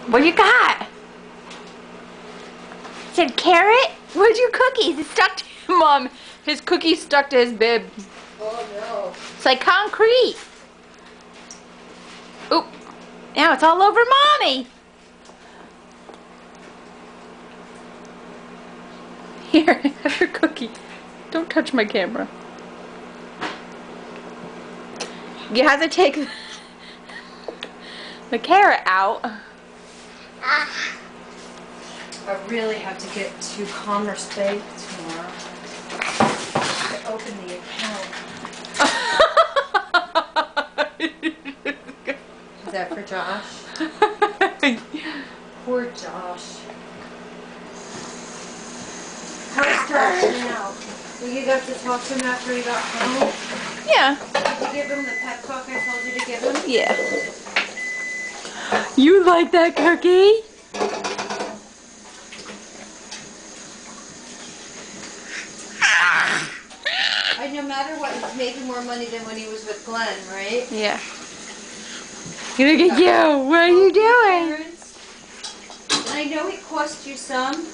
What you got? Said carrot? Where's your cookies? It's stuck to Mom. His cookie's stuck to his bib. Oh no. It's like concrete. Oop. Now it's all over Mommy. Here, have your cookie. Don't touch my camera. You have to take the carrot out. I really have to get to Commerce Bank tomorrow to open the account. Is that for Josh? Poor Josh. How's Josh now? Will you have to talk to him after he got home? Yeah. Did you give him the pep talk I told you to give him? Yeah. You like that cookie? No matter what, he's making more money than when he was with Glenn, right? Yeah. Look at you. What are you doing? I know it cost you some.